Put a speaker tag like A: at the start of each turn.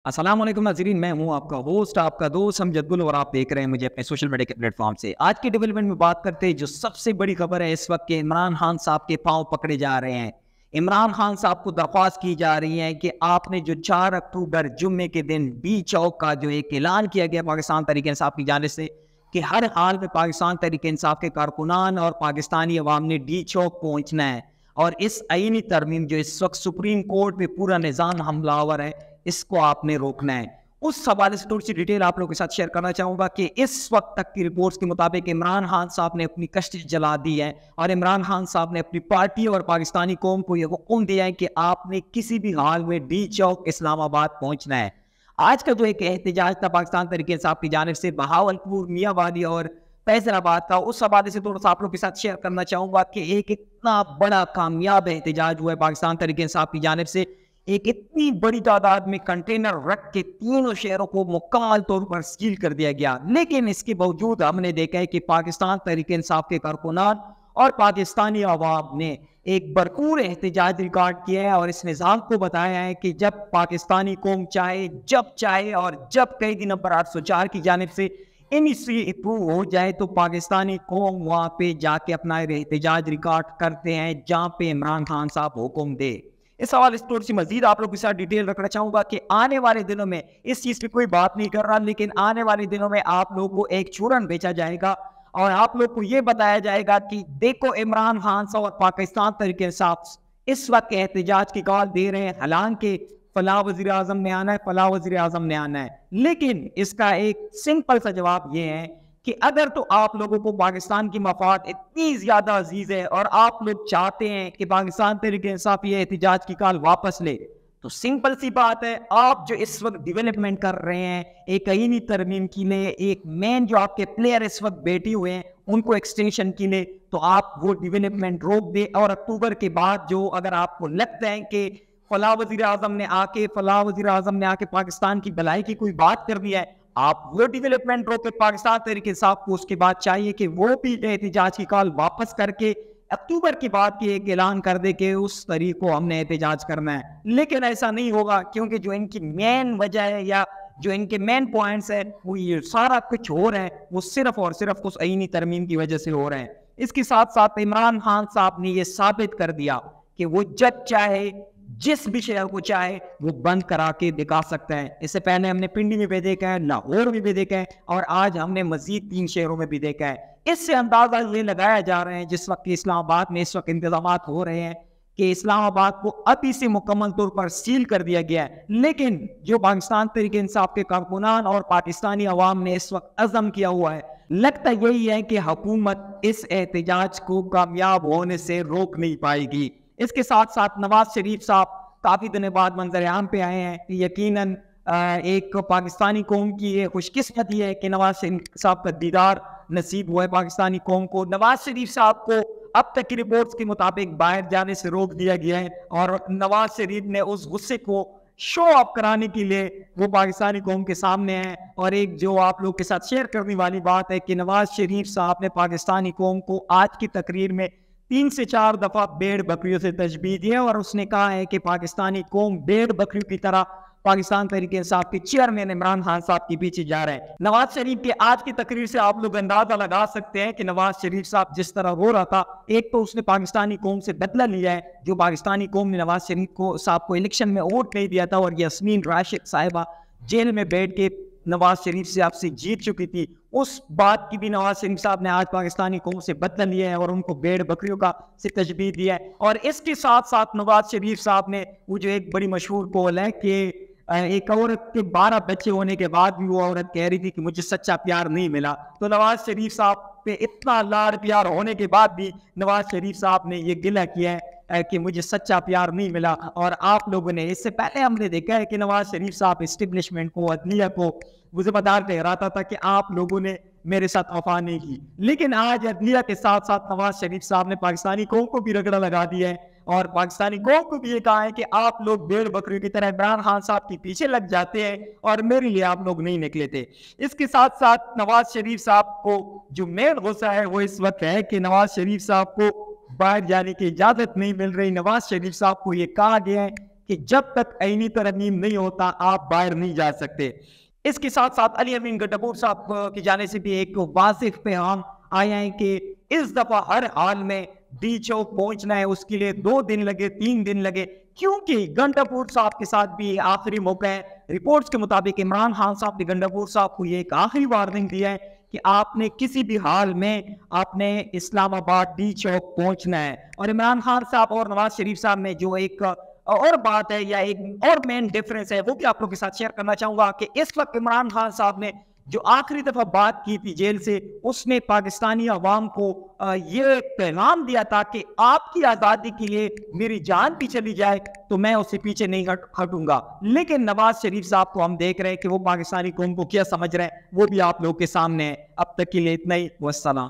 A: अस्सलाम वालेकुम नाज़रीन, मैं हूँ आपका होस्ट, आपका दोस्त अमजद गुल और आप देख रहे हैं मुझे अपने सोशल मीडिया के प्लेटफॉर्म से। आज की डेवलपमेंट में बात करते हैं जो सबसे बड़ी खबर है इस वक्त के इमरान खान साहब के पाँव पकड़े जा रहे हैं। इमरान खान साहब को दरख्वास्त की जा रही है कि आपने जो 4 अक्टूबर जुम्मे के दिन बी चौक का जो एक ऐलान किया गया पाकिस्तान तहरीक इंसाफ की जानिब से कि हर हाल में पाकिस्तान तहरीक इंसाफ के कारकुनान और पाकिस्तानी अवाम ने डी चौक पहुँचना है और इस आईनी तरमीम जो इस वक्त सुप्रीम कोर्ट में पूरा निज़ाम हमलावर है, इसको आपने रोकना है। उस हवाले से थोड़ी सी डिटेल आप लोगों के साथ शेयर करना चाहूँगा कि इस वक्त तक की रिपोर्ट्स के मुताबिक इमरान खान साहब ने अपनी कश्ती जला दी है और इमरान खान साहब ने अपनी पार्टी और पाकिस्तानी कौम को यह हुक्म दिया है कि आपने किसी भी हाल में डी चौक इस्लामाबाद पहुँचना है। आज का जो एक एहतजाज था पाकिस्तान तहरीक इंसाफ की जानिब से बहावलपुर, मियांवाली और फैसलाबाद का, उस हवाले से थोड़ा सा आप लोग के साथ शेयर करना चाहूँगा कि एक इतना बड़ा कामयाब एहतजाज हुआ है पाकिस्तान तहरीक इंसाफ की जानिब से। एक इतनी बड़ी तादाद में कंटेनर रख के तीनों शहरों को मुकम्मल तौर पर सील कर दिया गया, लेकिन इसके बावजूद हमने देखा है कि पाकिस्तान तहरीक इंसाफ के कारकुनान और पाकिस्तानी अवाम ने एक भरपूर एहतजाज रिकॉर्ड किया है और इस निज़ाम को बताया है कि जब पाकिस्तानी कौम चाहे, जब चाहे और जब कैदी नंबर 804 की जानिब से इनिशी अप्रूव हो जाए तो पाकिस्तानी कौम वहाँ पे जाके अपना एहतजाज रिकॉर्ड करते हैं जहाँ पे इमरान खान साहब हुक्म दे। इस हवाले से थोड़ी सी मजीद आप लोगों के साथ डिटेल रखना चाहूंगा कि आने वाले दिनों में इस चीज पे कोई बात नहीं कर रहा, लेकिन आने वाले दिनों में आप लोगों को एक चूरन बेचा जाएगा और आप लोग को यह बताया जाएगा कि देखो इमरान खान साहब और पाकिस्तान तहरीक इंसाफ इस वक्त एहतजाज की कॉल दे रहे हैं, हालांकि फलाह वजीर आजम ने आना है, फलाह वजीर आजम ने आना है, लेकिन इसका एक सिंपल सा जवाब यह है कि अगर तो आप लोगों को पाकिस्तान की मफाद इतनी ज्यादा अजीज है और आप लोग चाहते हैं कि पाकिस्तान तहरीक इंसाफ ये एहतजाज की कॉल वापस ले, तो सिंपल सी बात है, आप जो इस वक्त डेवलपमेंट कर रहे हैं एक आईनी तरमीम के लिए, एक मेन जो आपके प्लेयर इस वक्त बैठे हुए हैं उनको एक्सटेंशन के लिए, तो आप वो डेवलपमेंट रोक दे और अक्टूबर के बाद जो अगर आपको लगता है कि फलाह वजीर आजम ने आके पाकिस्तान की भलाई की कोई बात कर दी है, आप वो डेवलपमेंट रोके पाकिस्तान तहरीक इंसाफ को उसके बाद चाहिए कि वो भी एहतजाज की कॉल वापस करके अक्टूबर के बाद की एक ऐलान कर दे कि उस तरीक को हमने एहतजाज करना है। लेकिन ऐसा नहीं होगा क्योंकि जो इनकी मेन वजह है या जो इनके मेन पॉइंट्स है वो ये सारा कुछ हो रहा है वो सिर्फ और सिर्फ उस आईनी तरमीम की वजह से हो रहे हैं। इसके साथ साथ इमरान खान साहब ने यह साबित कर दिया कि वो जब चाहे जिस भी शहर को चाहे वो बंद करा के दिखा सकता है। इससे पहले हमने पिंडी में भी देखा है, लाहौर में भी देखा है और आज हमने मजीद 3 शहरों में भी देखा है। इससे अंदाजा ये लगाया जा रहा है जिस वक्त इस्लामाबाद में इस वक्त इंतजाम हो रहे हैं कि इस्लामाबाद को अभी से मुकम्मल तौर पर सील कर दिया गया है, लेकिन जो पाकिस्तान तहरीक इंसाफ के कारकुनान और पाकिस्तानी अवाम ने इस वक्त अज़म किया हुआ है, लगता यही है कि हुकूमत इस एहतजाज को कामयाब होने से रोक नहीं पाएगी। इसके साथ साथ नवाज शरीफ साहब काफी दिनों बाद मंजर-ए-आम पे आए हैं। यकीनन एक पाकिस्तानी कौम की ये खुशकिस्मती है कि नवाज शरीफ साहब का दीदार नसीब हुआ है पाकिस्तानी कौम को। नवाज शरीफ साहब को अब तक की रिपोर्ट्स के मुताबिक बाहर जाने से रोक दिया गया है और नवाज शरीफ ने उस गुस्से को शो ऑफ कराने के लिए वो पाकिस्तानी कौम के सामने है। और एक जो आप लोग के साथ शेयर करने वाली बात है कि नवाज शरीफ साहब ने पाकिस्तानी कौम को आज की तकरीर में 3 से 4 दफा भेड़ बकरियों से तशबीह दी है और उसने कहा है कि पाकिस्तानी कौम भेड़ बकरियों की तरह पाकिस्तान तहरीक इंसाफ के चेयरमैन इमरान खान साहब के पीछे जा रहे हैं। नवाज शरीफ के आज की तकरीर से आप लोग अंदाजा लगा सकते हैं कि नवाज शरीफ साहब जिस तरह रो रहा था, एक तो उसने पाकिस्तानी कौम से बदला लिया है, जो पाकिस्तानी कौम ने नवाज शरीफ को साहब को इलेक्शन में वोट नहीं दिया था और यास्मीन राशिद साहिबा जेल में बैठ के नवाज शरीफ से आपसे जीत चुकी थी, उस बात की भी नवाज शरीफ साहब ने आज पाकिस्तानी कौम से बदला लिया है और उनको भेड़ बकरियों का से तशबीह दिया है। और इसके साथ साथ नवाज शरीफ साहब ने वो जो एक बड़ी मशहूर कौल है कि एक औरत के 12 बच्चे होने के बाद भी वो औरत कह रही थी कि मुझे सच्चा प्यार नहीं मिला, तो नवाज शरीफ साहब पे इतना लाड़ प्यार होने के बाद भी नवाज शरीफ साहब ने ये गिला किया है कि मुझे सच्चा प्यार नहीं मिला। और आप लोगों ने इससे पहले हमने देखा है कि नवाज शरीफ साहब इस्टेब्लिशमेंट को, अदलिया को मुझे ठहराता था कि आप लोगों ने मेरे साथ वफा नहीं की, लेकिन आज अदलिया के साथ साथ नवाज शरीफ साहब ने पाकिस्तानी कौम को भी रगड़ा लगा दिया है और पाकिस्तानी कौम को भी ये कहा है कि आप लोग भेड़ बकरियों की तरह इमरान खान साहब के पीछे लग जाते हैं और मेरे लिए आप लोग नहीं निकले थे। इसके साथ साथ नवाज शरीफ साहब को जो मेन गुस्सा है वो इस वक्त है कि नवाज शरीफ साहब को बाहर जाने की इजाजत नहीं मिल रही। नवाज शरीफ साहब को ये कहा गया है कि जब तक आईनी तरमीम नहीं होता आप बाहर नहीं जा सकते। इसके साथ साथ अली अमीन गड्ढापुर साहब की जाने से भी एक वाज़िह पैगाम आया है कि इस दफा हर हाल में डी चौक पहुंचना है, उसके लिए 2 दिन लगे 3 दिन लगे, क्योंकि गंडापुर साहब के साथ भी आखिरी मौका है। रिपोर्ट्स के मुताबिक इमरान खान साहब ने गंडापुर साहब को ये एक आखिरी वार्निंग दिया है कि आपने किसी भी हाल में आपने इस्लामाबाद डी चौक पहुंचना है। और इमरान खान साहब और नवाज शरीफ साहब में जो एक और बात है या एक और मेन डिफरेंस है वो भी आप लोगों के साथ शेयर करना चाहूंगा कि इस वक्त इमरान खान साहब ने जो आखिरी दफा बात की थी जेल से, उसने पाकिस्तानी अवाम को ये पैगाम दिया था कि आपकी आज़ादी के लिए मेरी जान भी चली जाए तो मैं उससे पीछे नहीं हटूंगा। लेकिन नवाज शरीफ साहब को हम देख रहे हैं कि वो पाकिस्तानी कौम को क्या समझ रहे हैं, वो भी आप लोगों के सामने है। अब तक के लिए इतना ही, वस्सलाम।